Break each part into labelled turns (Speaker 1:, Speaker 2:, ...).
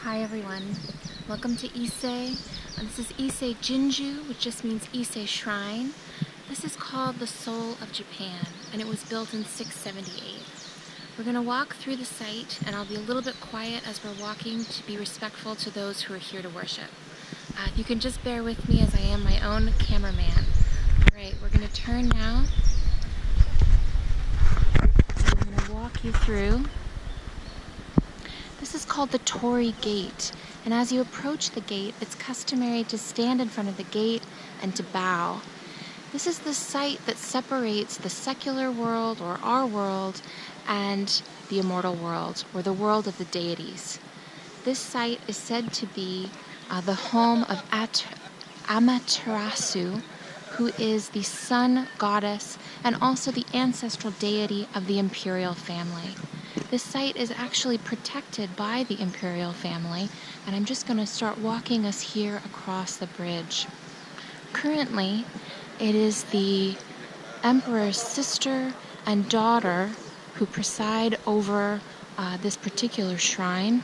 Speaker 1: Hi everyone, welcome to Ise. This is Ise Jingu, which just means Ise Shrine. This is called the Soul of Japan, and it was built in 678. We're going to walk through the site, and I'll be a little bit quiet as we're walking to be respectful to those who are here to worship. You can just bear with me as I am my own cameraman. Alright, we're going to turn now. I'm going to walk you through. This is called the Torii Gate, and as you approach the gate, it's customary to stand in front of the gate and to bow. This is the site that separates the secular world, or our world, and the immortal world, or the world of the deities. This site is said to be the home of Amaterasu, who is the sun goddess and also the ancestral deity of the imperial family. This site is actually protected by the imperial family, and I'm just going to start walking us here across the bridge. Currently, it is the emperor's sister and daughter who preside over this particular shrine,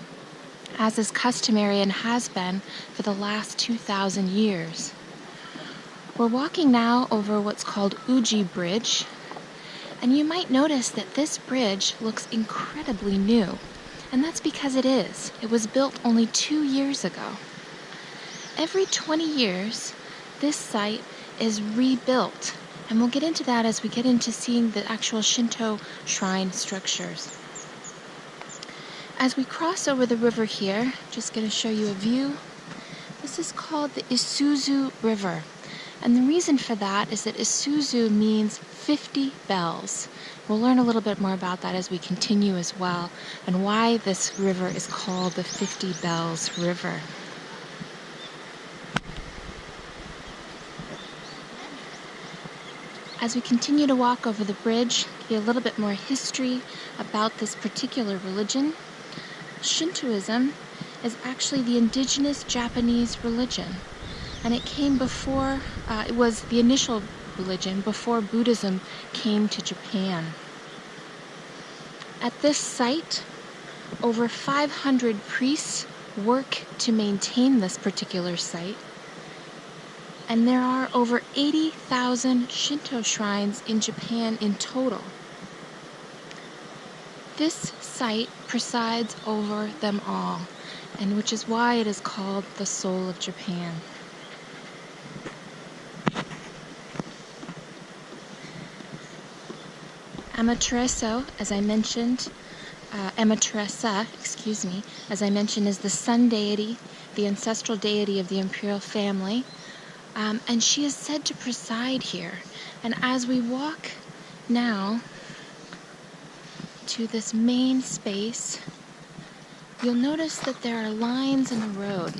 Speaker 1: as is customary and has been for the last 2,000 years. We're walking now over what's called Uji Bridge, and you might notice that this bridge looks incredibly new, and that's because it is. It was built only 2 years ago. Every 20 years, this site is rebuilt, and we'll get into that as we get into seeing the actual Shinto shrine structures. As we cross over the river here, just going to show you a view. This is called the Isuzu River. And the reason for that is that Isuzu means 50 bells. We'll learn a little bit more about that as we continue as well, and why this river is called the 50 Bells River. As we continue to walk over the bridge, give you a little bit more history about this particular religion. Shintoism is actually the indigenous Japanese religion. And it came before, it was the initial religion before Buddhism came to Japan. At this site, over 500 priests work to maintain this particular site. And there are over 80,000 Shinto shrines in Japan in total. This site presides over them all, and which is why it is called the Soul of Japan. Amaterasu, as I mentioned, as I mentioned, is the sun deity, the ancestral deity of the imperial family, and she is said to preside here. And as we walk now to this main space, you'll notice that there are lines in the road,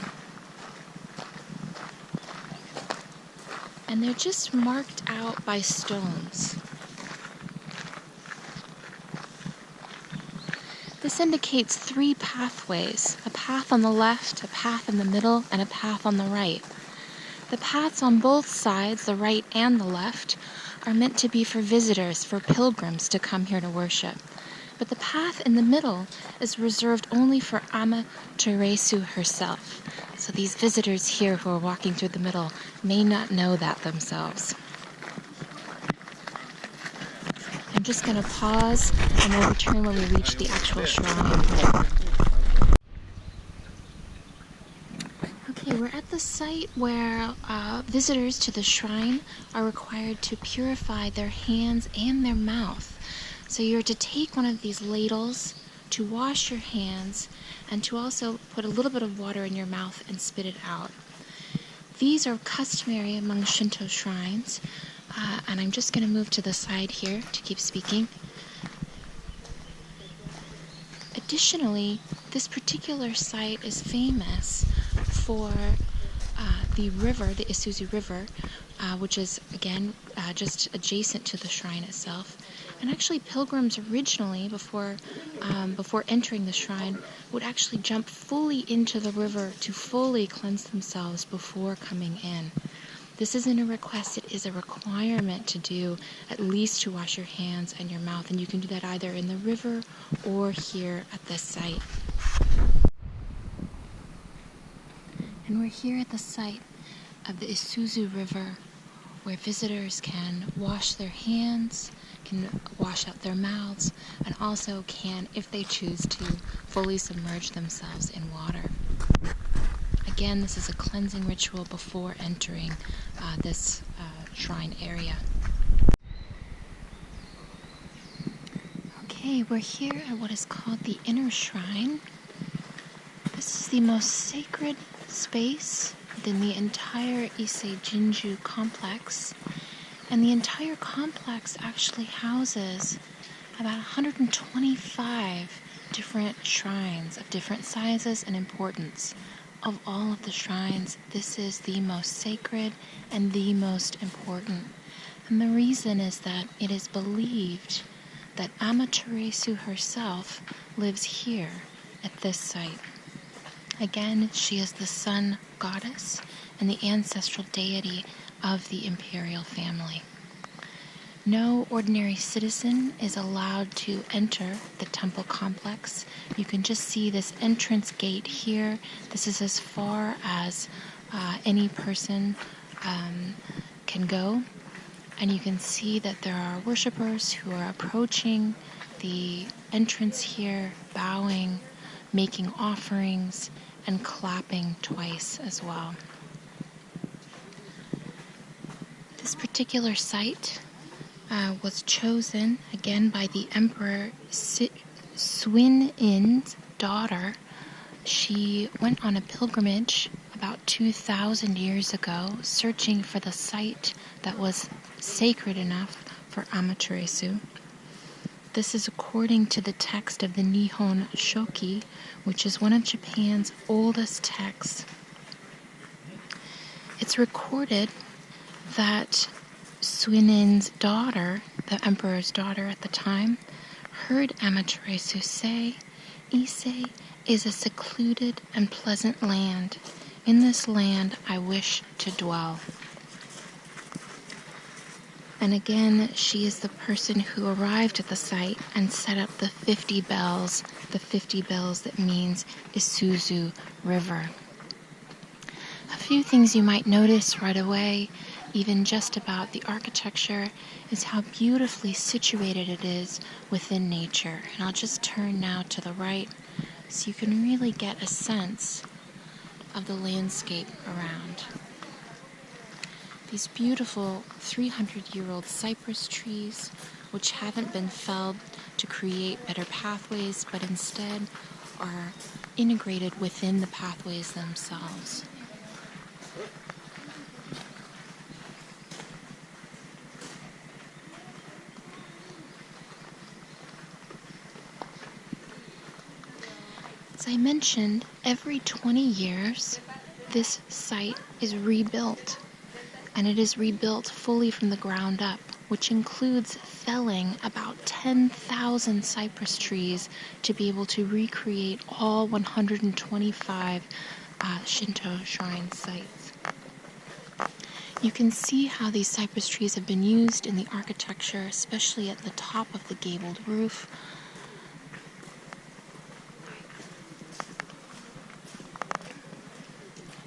Speaker 1: and they're just marked out by stones. This indicates 3 pathways, a path on the left, a path in the middle, and a path on the right. The paths on both sides, the right and the left, are meant to be for visitors, for pilgrims to come here to worship. But the path in the middle is reserved only for Amaterasu herself. So these visitors here who are walking through the middle may not know that themselves. I'm just going to pause, and we'll return when we reach the actual shrine. Okay, we're at the site where visitors to the shrine are required to purify their hands and their mouth. So you're to take one of these ladles to wash your hands, and to also put a little bit of water in your mouth and spit it out. These are customary among Shinto shrines. And I'm just going to move to the side here to keep speaking. Additionally, this particular site is famous for the river, the Isuzu River, which is, again, just adjacent to the shrine itself. And actually, pilgrims originally, before entering the shrine, would actually jump fully into the river to fully cleanse themselves before coming in. This isn't a request, it is a requirement to do, at least to wash your hands and your mouth, and you can do that either in the river or here at this site. And we're here at the site of the Isuzu River, where visitors can wash their hands, can wash out their mouths, and also can, if they choose to, fully submerge themselves in water. Again, this is a cleansing ritual before entering this shrine area. Okay, we're here at what is called the inner shrine. This is the most sacred space within the entire Ise Jingu complex. And the entire complex actually houses about 125 different shrines of different sizes and importance. Of all of the shrines, this is the most sacred and the most important. And the reason is that it is believed that Amaterasu herself lives here at this site. Again, she is the sun goddess and the ancestral deity of the imperial family. No ordinary citizen is allowed to enter the temple complex. You can just see this entrance gate here. This is as far as any person can go. And you can see that there are worshipers who are approaching the entrance here, bowing, making offerings, and clapping twice as well. This particular site was chosen again by the Emperor Suin's daughter. She went on a pilgrimage about 2,000 years ago, searching for the site that was sacred enough for Amaterasu. This is according to the text of the Nihon Shoki, which is one of Japan's oldest texts. It's recorded that Suin's daughter, the emperor's daughter at the time, heard Amaterasu say, "Ise is a secluded and pleasant land. In this land I wish to dwell." And again, she is the person who arrived at the site and set up the 50 bells that means Isuzu River. A few things you might notice right away, even just about the architecture, is how beautifully situated it is within nature. And I'll just turn now to the right so you can really get a sense of the landscape around. These beautiful 300-year-old cypress trees, which haven't been felled to create better pathways, but instead are integrated within the pathways themselves. As I mentioned, every 20 years, this site is rebuilt. And it is rebuilt fully from the ground up, which includes felling about 10,000 cypress trees to be able to recreate all 125 Shinto shrine sites. You can see how these cypress trees have been used in the architecture, especially at the top of the gabled roof.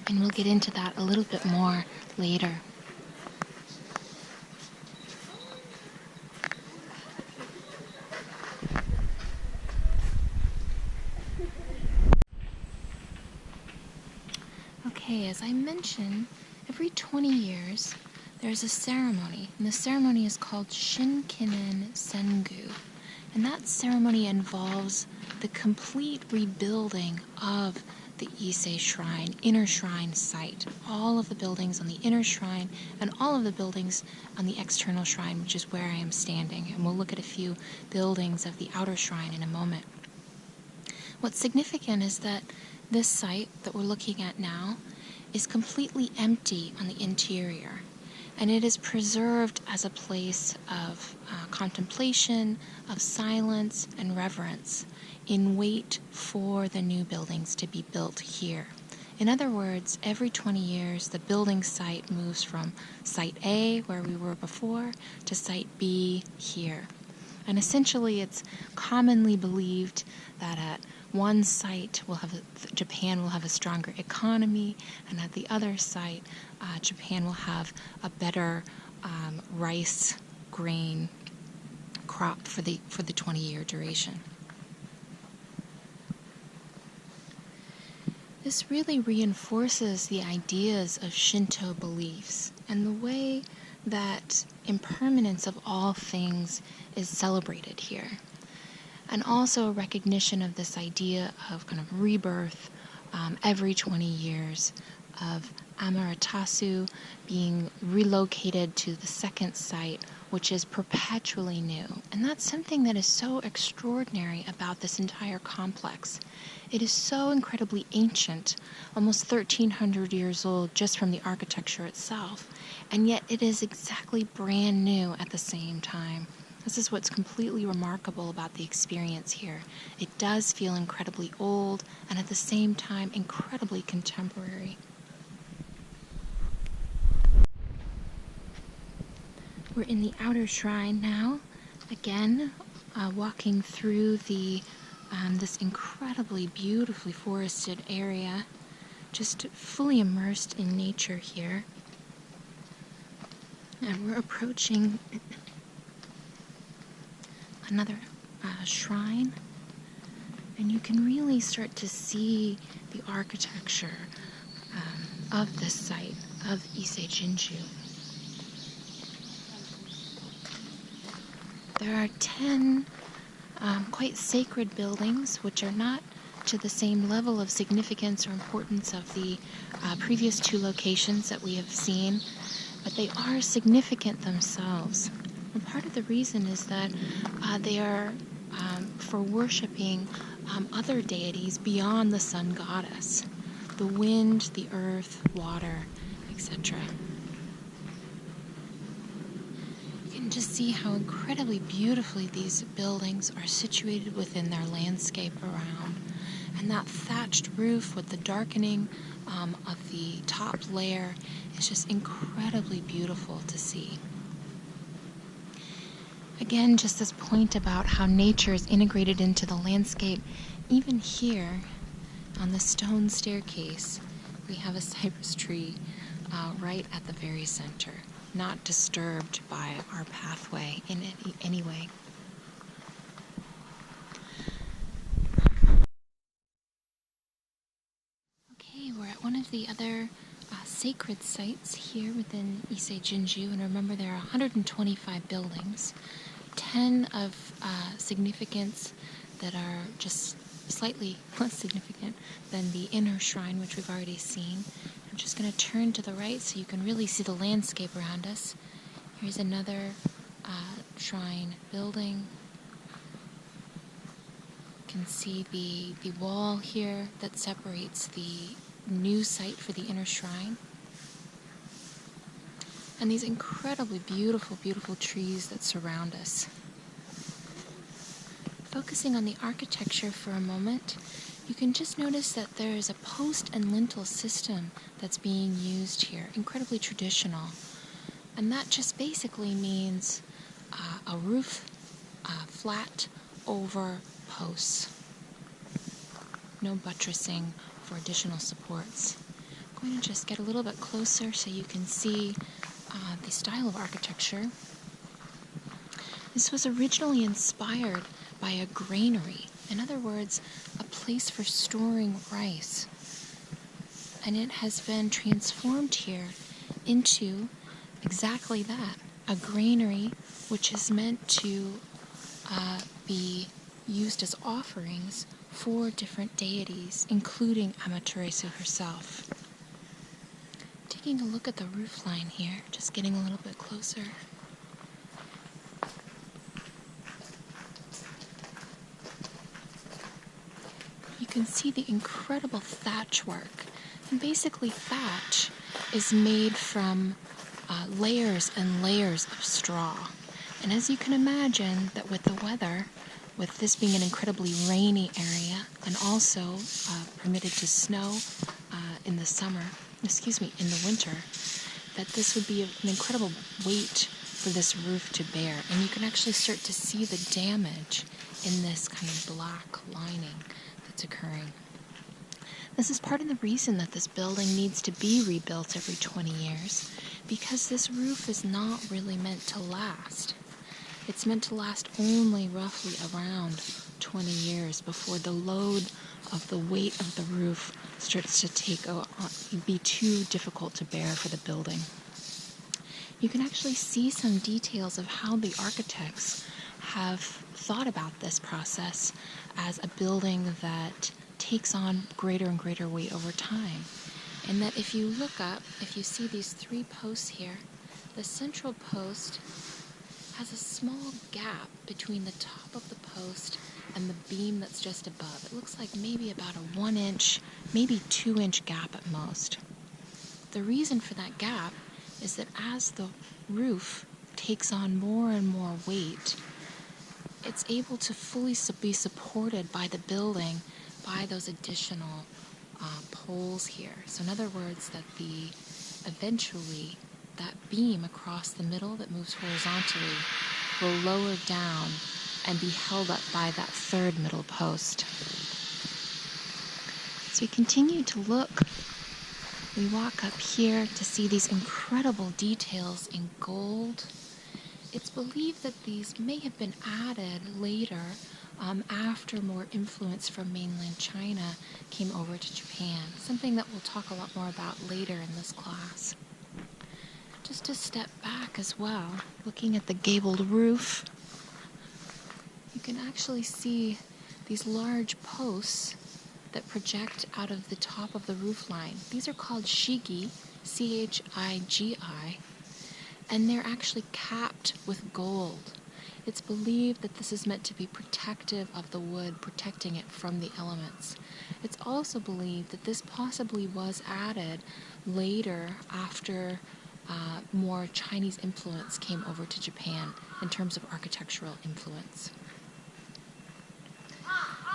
Speaker 1: And we'll get into that a little bit more later. Okay, as I mentioned, every 20 years there's a ceremony, and the ceremony is called Shinkinen Sengu. And that ceremony involves the complete rebuilding of the Ise Shrine, inner shrine site. All of the buildings on the inner shrine and all of the buildings on the external shrine, which is where I am standing. And we'll look at a few buildings of the outer shrine in a moment. What's significant is that this site that we're looking at now is completely empty on the interior. And it is preserved as a place of contemplation, of silence, and reverence in wait for the new buildings to be built here. In other words, every 20 years, the building site moves from site A, where we were before, to site B here. And essentially, it's commonly believed that at one site Japan will have a stronger economy, and at the other site, Japan will have a better rice grain crop for the 20-year duration. This really reinforces the ideas of Shinto beliefs and the way that impermanence of all things is celebrated here. And also a recognition of this idea of kind of rebirth every 20 years, of Amaterasu being relocated to the second site, which is perpetually new. And that's something that is so extraordinary about this entire complex. It is so incredibly ancient, almost 1,300 years old just from the architecture itself, and yet it is exactly brand new at the same time. This is what's completely remarkable about the experience here. It does feel incredibly old and at the same time incredibly contemporary. We're in the outer shrine now, again walking through this incredibly beautifully forested area, just fully immersed in nature here. And we're approaching another shrine, and you can really start to see the architecture of this site of Ise Jingu. There are 10 quite sacred buildings, which are not to the same level of significance or importance of the previous two locations that we have seen, but they are significant themselves. And part of the reason is that they are for worshiping other deities beyond the sun goddess, the wind, the earth, water, etc. Just see how incredibly beautifully these buildings are situated within their landscape around. And that thatched roof with the darkening of the top layer is just incredibly beautiful to see. Again, just this point about how nature is integrated into the landscape. Even here on the stone staircase, we have a cypress tree right at the very center, not disturbed by our pathway in any way. Okay, we're at one of the other sacred sites here within Ise Jingu, and remember there are 125 buildings, 10 of significance that are just slightly less significant than the inner shrine, which we've already seen. I'm just going to turn to the right so you can really see the landscape around us. Here's another shrine building. You can see the wall here that separates the new site for the inner shrine. And these incredibly beautiful, beautiful trees that surround us. Focusing on the architecture for a moment, you can just notice that there is a post and lintel system that's being used here, incredibly traditional. And that just basically means a roof flat over posts. No buttressing for additional supports. I'm going to just get a little bit closer so you can see the style of architecture. This was originally inspired by a granary. In other words, a place for storing rice. And it has been transformed here into exactly that, a granary which is meant to be used as offerings for different deities, including Amaterasu herself. Taking a look at the roofline here, just getting a little bit closer. You can see the incredible thatch work. And basically thatch is made from layers and layers of straw. And as you can imagine, that with the weather, with this being an incredibly rainy area and also permitted to snow in the winter, that this would be an incredible weight for this roof to bear. And you can actually start to see the damage in this kind of black lining that's that's occurring. This is part of the reason that this building needs to be rebuilt every 20 years, because this roof is not really meant to last. It's meant to last only roughly around 20 years before the load of the weight of the roof starts to be too difficult to bear for the building. You can actually see some details of how the architects have thought about this process as a building that takes on greater and greater weight over time. And that if you look up, if you see these 3 posts here, the central post has a small gap between the top of the post and the beam that's just above. It looks like maybe about a 1 inch, maybe 2 inch gap at most. The reason for that gap is that as the roof takes on more and more weight, it's able to fully be supported by the building by those additional poles here. So in other words, that eventually that beam across the middle that moves horizontally will lower down and be held up by that 3rd middle post. As we continue to look, we walk up here to see these incredible details in gold. It's believed that these may have been added later after more influence from mainland China came over to Japan, something that we'll talk a lot more about later in this class. Just to step back as well, looking at the gabled roof, you can actually see these large posts that project out of the top of the roof line. These are called shigi, C-H-I-G-I, and they're actually capped with gold. It's believed that this is meant to be protective of the wood, protecting it from the elements. It's also believed that this possibly was added later after more Chinese influence came over to Japan in terms of architectural influence.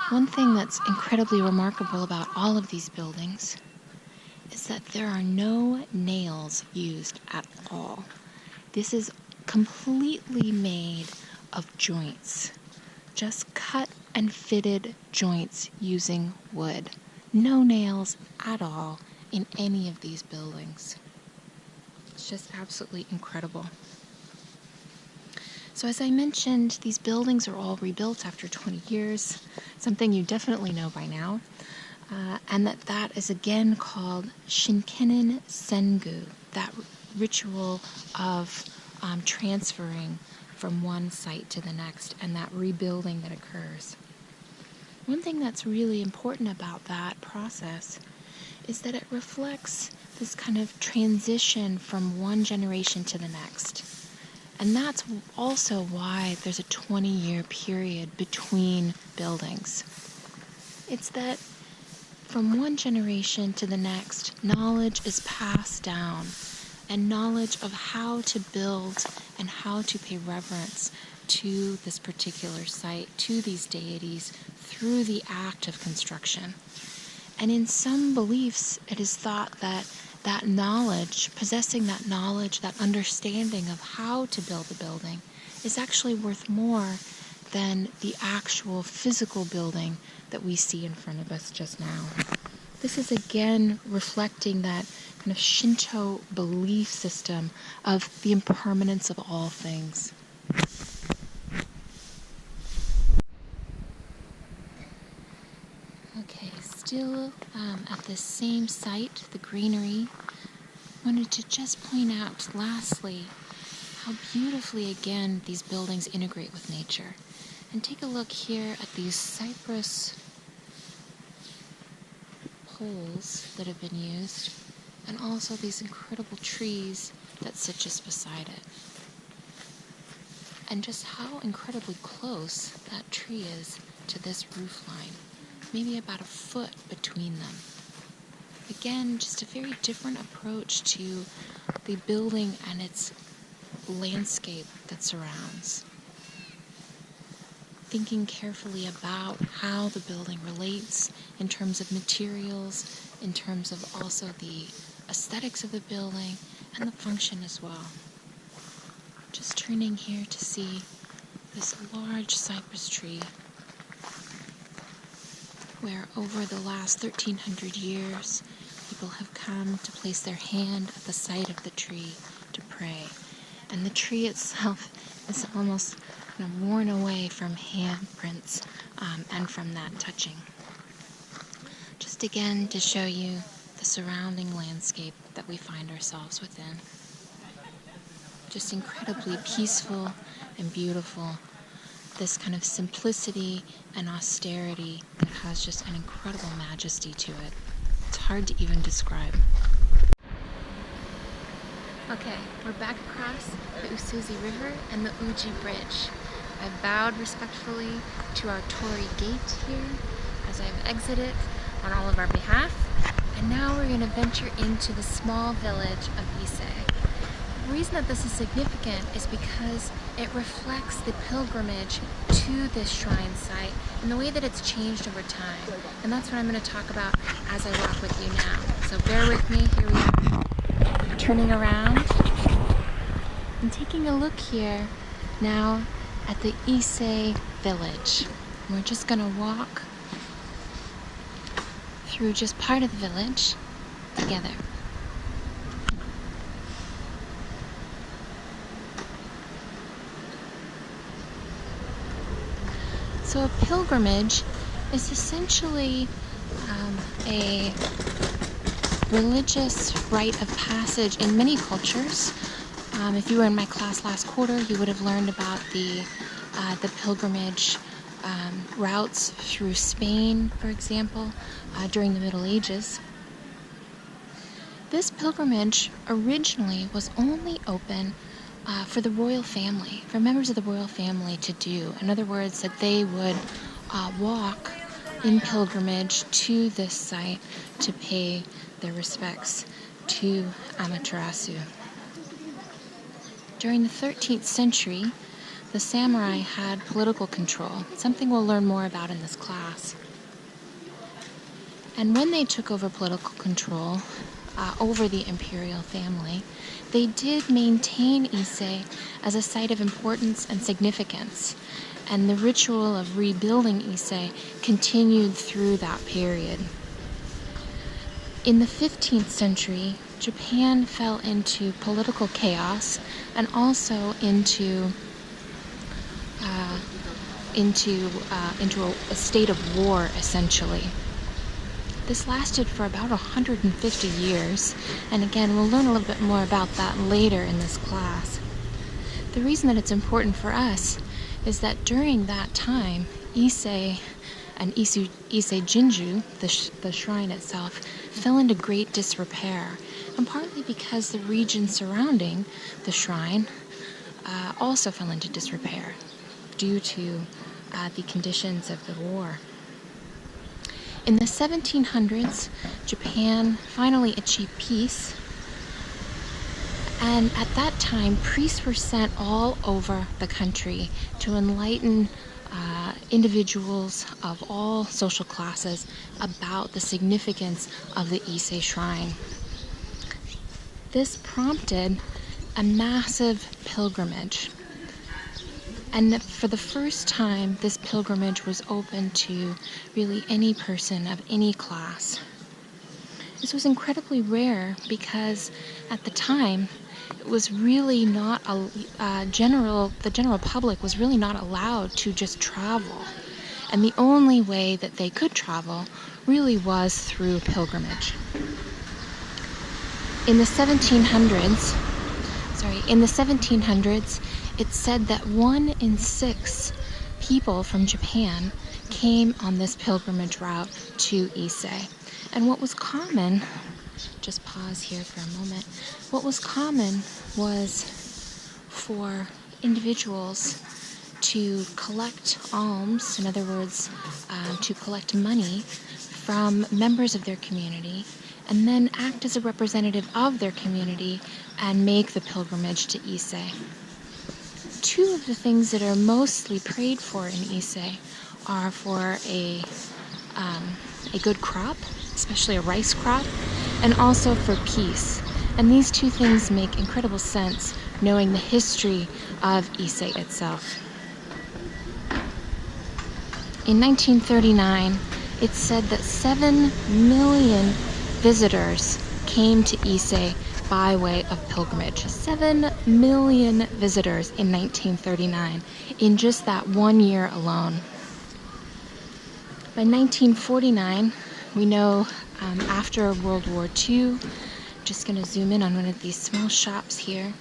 Speaker 1: One thing that's incredibly remarkable about all of these buildings is that there are no nails used at all. This is completely made of joints, just cut and fitted joints using wood. No nails at all in any of these buildings. It's just absolutely incredible. So as I mentioned, these buildings are all rebuilt after 20 years, something you definitely know by now, and that is again called Shinkenin Sengu, that ritual of transferring from one site to the next and that rebuilding that occurs. One thing that's really important about that process is that it reflects this kind of transition from one generation to the next. And that's also why there's a 20-year period between buildings. It's that from one generation to the next, knowledge is passed down, and knowledge of how to build and how to pay reverence to this particular site, to these deities, through the act of construction. And in some beliefs, it is thought that that knowledge, possessing that knowledge, that understanding of how to build a building, is actually worth more than the actual physical building that we see in front of us just now. This is again reflecting that kind of Shinto belief system of the impermanence of all things. Okay, still at the same site, the greenery, I wanted to just point out lastly how beautifully again these buildings integrate with nature. And take a look here at these cypress poles that have been used, and also these incredible trees that sit just beside it. And just how incredibly close that tree is to this roof line. Maybe about a foot between them. Again, just a very different approach to the building and its landscape that surrounds. Thinking carefully about how the building relates in terms of materials, in terms of also the aesthetics of the building, and the function as well. Just turning here to see this large cypress tree. where over the last 1300 years, people have come to place their hand at the site of the tree to pray. And the tree itself is almost worn away from handprints and from that touching. Just again to show you the surrounding landscape that we find ourselves within. Just incredibly peaceful and beautiful. This kind of simplicity and austerity that has just an incredible majesty to it. It's hard to even describe. Okay, we're back across the Usuzi River and the Uji Bridge. I've bowed respectfully to our Torii gate here as I've exited on all of our behalf. And now we're going to venture into the small village of Ise. The reason that this is significant is because it reflects the pilgrimage to this shrine site and the way that it's changed over time. And that's what I'm going to talk about as I walk with you now. So bear with me, here we are, turning around and taking a look here now at the Ise village. We're just going to walk through just part of the village together. So a pilgrimage is essentially a religious rite of passage in many cultures. If you were in my class last quarter, you would have learned about the pilgrimage routes through Spain, for example, during the Middle Ages. This pilgrimage originally was only open for the royal family, for members of the royal family to do. In other words, that they would walk in pilgrimage to this site to pay their respects to Amaterasu. During the 13th century, the samurai had political control, something we'll learn more about in this class. And when they took over political control over the imperial family, they did maintain Ise as a site of importance and significance, and the ritual of rebuilding Ise continued through that period. In the 15th century, Japan fell into political chaos and also into a state of war, essentially. This lasted for about 150 years, and again, we'll learn a little bit more about that later in this class. The reason that it's important for us is that during that time, Ise and Ise Jingu, the shrine itself, fell into great disrepair, and partly because the region surrounding the shrine also fell into disrepair due to the conditions of the war. In the 1700s, Japan finally achieved peace, and at that time, priests were sent all over the country to enlighten individuals of all social classes about the significance of the Ise Shrine. This prompted a massive pilgrimage. And for the first time, this pilgrimage was open to really any person of any class. This was incredibly rare because at the time, it was really not the general public was really not allowed to just travel. And the only way that they could travel really was through pilgrimage. In the 1700s, it's said that 1 in 6 people from Japan came on this pilgrimage route to Ise. And what was common, just pause here for a moment, what was common was for individuals to collect alms, in other words, to collect money from members of their community, and then act as a representative of their community and make the pilgrimage to Ise. Two of the things that are mostly prayed for in Ise are for a good crop, especially a rice crop, and also for peace. And these two things make incredible sense knowing the history of Ise itself. In 1939, It's said that 7 million visitors came to Ise by way of pilgrimage. 7 million visitors in 1939, in just that 1 year alone. By 1949, we know after World War II, just going to zoom in on one of these small shops here.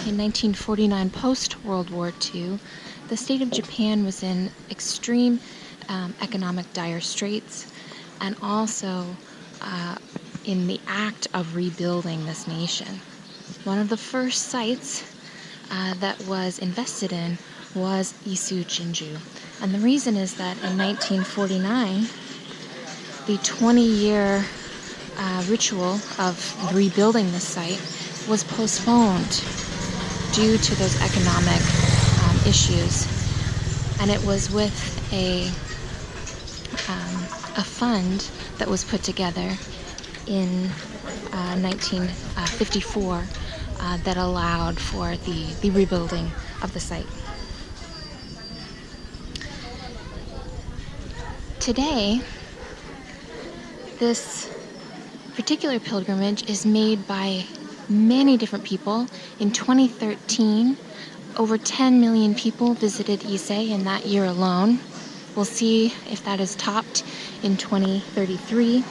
Speaker 1: In 1949, post-World War II, the state of Japan was in extreme economic dire straits, and also in the act of rebuilding this nation. One of the first sites that was invested in was Ise Jingu. And the reason is that in 1949, the 20-year ritual of rebuilding the site was postponed due to those economic issues. And it was with a fund that was put together in 1954 that allowed for the rebuilding of the site. Today, this particular pilgrimage is made by many different people. In 2013, over 10 million people visited Ise in that year alone. We'll see if that is topped in 2033.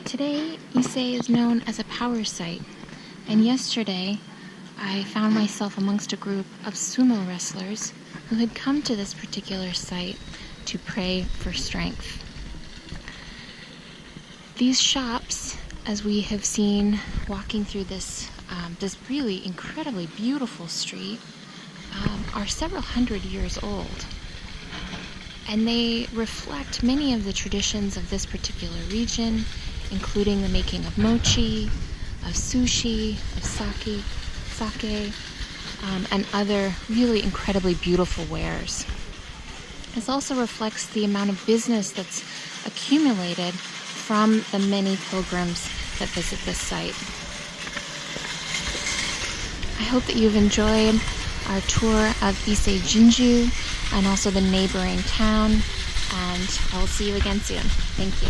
Speaker 1: Today, Ise is known as a power site, and yesterday I found myself amongst a group of sumo wrestlers who had come to this particular site to pray for strength. These shops, as we have seen walking through this really incredibly beautiful street, are several hundred years old. And they reflect many of the traditions of this particular region, including the making of mochi, of sushi, of sake, and other really incredibly beautiful wares. This also reflects the amount of business that's accumulated from the many pilgrims that visit this site. I hope that you've enjoyed our tour of Ise Jingu and also the neighboring town, and I'll see you again soon. Thank you.